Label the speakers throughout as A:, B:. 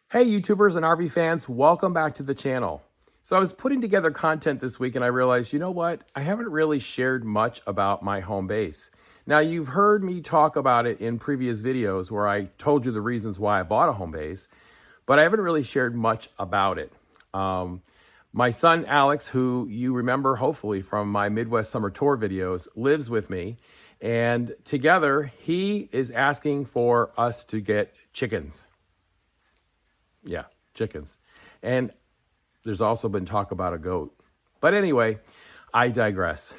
A: Hey YouTubers and RV fans, welcome back to the channel. So I was putting together content this week and I realized, you know what? I haven't really shared much about my home base. Now you've heard me talk about it in previous videos where I told you the reasons why I bought a home base, but I haven't really shared much about it. My son Alex, who you remember hopefully from my Midwest Summer Tour videos, lives with me. And together he is asking for us to get chickens. Yeah, chickens. And there's also been talk about a goat. But anyway, I digress.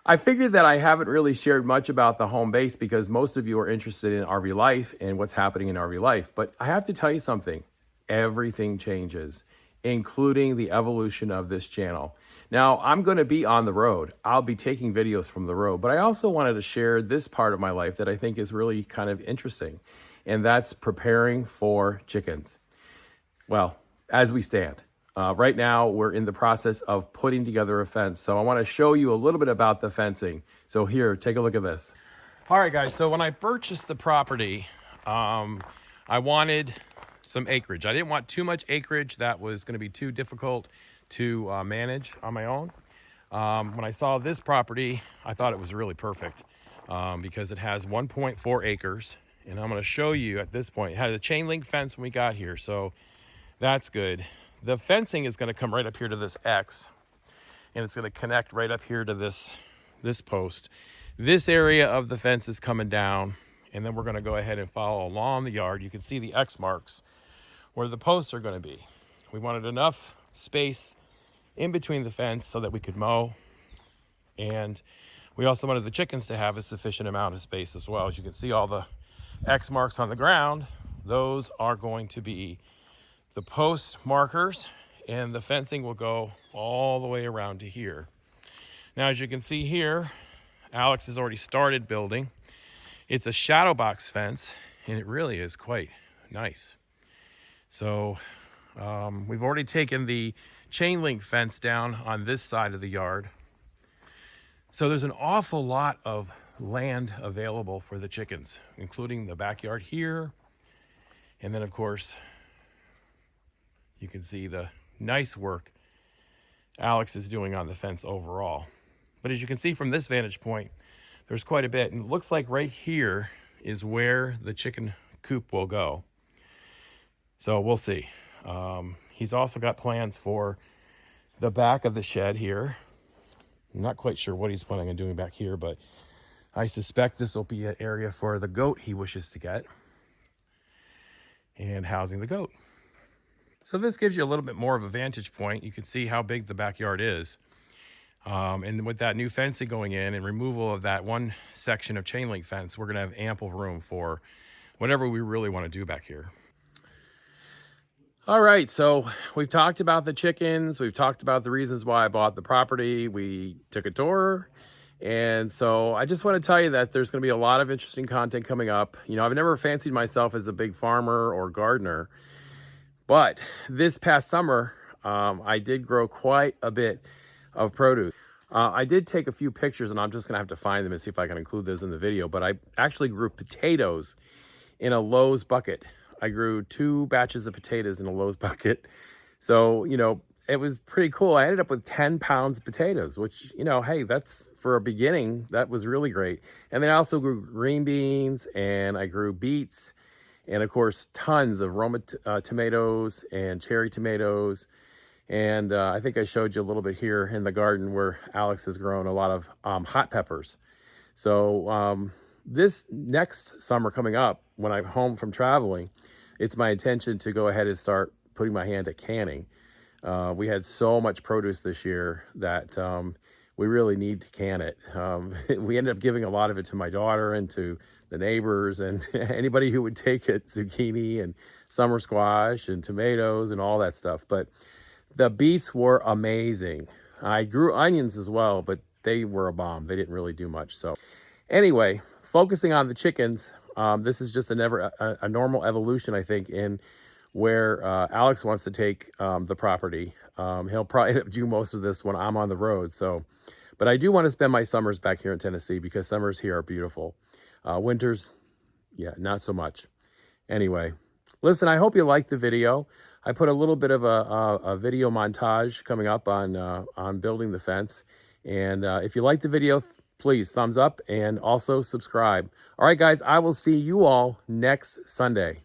A: I figured that I haven't really shared much about the home base because most of you are interested in RV life and what's happening in RV life. But I have to tell you something. Everything changes, including the evolution of this channel. Now, I'm going to be on the road. I'll be taking videos from the road, but I also wanted to share this part of my life that I think is really kind of interesting, and that's preparing for chickens. Well, as we stand. Right now, we're in the process of putting together a fence. So I want to show you a little bit about the fencing. So here, take a look at this. All right, guys. So when I purchased the property, I wanted some acreage. I didn't want too much acreage. That was going to be too difficult to manage on my own. When I saw this property, I thought it was really perfect because it has 1.4 acres. And I'm going to show you at this point, it had a chain link fence when we got here. So that's good. The fencing is going to come right up here to this X, and it's going to connect right up here to this post. This area of the fence is coming down, and then we're going to go ahead and follow along the yard. You can see the X marks where the posts are going to be. We wanted enough space in between the fence so that we could mow, and we also wanted the chickens to have a sufficient amount of space as well. As you can see, all the X marks on the ground, those are going to be the post markers, and the fencing will go all the way around to here. Now, as you can see here, Alex has already started building. It's a shadow box fence, and it really is quite nice. So we've already taken the chain link fence down on this side of the yard. So there's an awful lot of land available for the chickens, including the backyard here. And then, of course, you can see the nice work Alex is doing on the fence overall. But as you can see from this vantage point, there's quite a bit. And it looks like right here is where the chicken coop will go. So we'll see. He's also got plans for the back of the shed here. I'm not quite sure what he's planning on doing back here, but I suspect this will be an area for the goat he wishes to get and housing the goat. So this gives you a little bit more of a vantage point. You can see how big the backyard is. And with that new fencing going in and removal of that one section of chain link fence, we're going to have ample room for whatever we really want to do back here. All right, so we've talked about the chickens. We've talked about the reasons why I bought the property. We took a tour. And so I just want to tell you that there's going to be a lot of interesting content coming up. You know, I've never fancied myself as a big farmer or gardener. But this past summer, I did grow quite a bit of produce. I did take a few pictures, and I'm just going to have to find them and see if I can include those in the video. But I actually grew potatoes in a Lowe's bucket. I grew 2 batches of potatoes in a Lowe's bucket. So, you know, it was pretty cool. I ended up with 10 pounds of potatoes, which, you know, hey, that's for a beginning, that was really great. And then I also grew green beans, and I grew beets, and of course, tons of Roma tomatoes and cherry tomatoes. And I think I showed you a little bit here in the garden where Alex has grown a lot of hot peppers. So this next summer coming up, when I'm home from traveling, it's my intention to go ahead and start putting my hand at canning. We had so much produce this year that we really need to can it. We ended up giving a lot of it to my daughter and to the neighbors and anybody who would take it, zucchini and summer squash and tomatoes and all that stuff. But the beets were amazing. I grew onions as well, but they were a bomb. They didn't really do much. So anyway, focusing on the chickens, this is just a normal evolution, I think, in where Alex wants to take the property. He'll probably do most of this when I'm on the road. So, but I do want to spend my summers back here in Tennessee because summers here are beautiful. Winters, yeah, not so much. Anyway, Listen, I hope you liked the video. I put a little bit of a video montage coming up on building the fence. And if you like the video, please thumbs up and also subscribe. All right, guys, I will see you all next Sunday.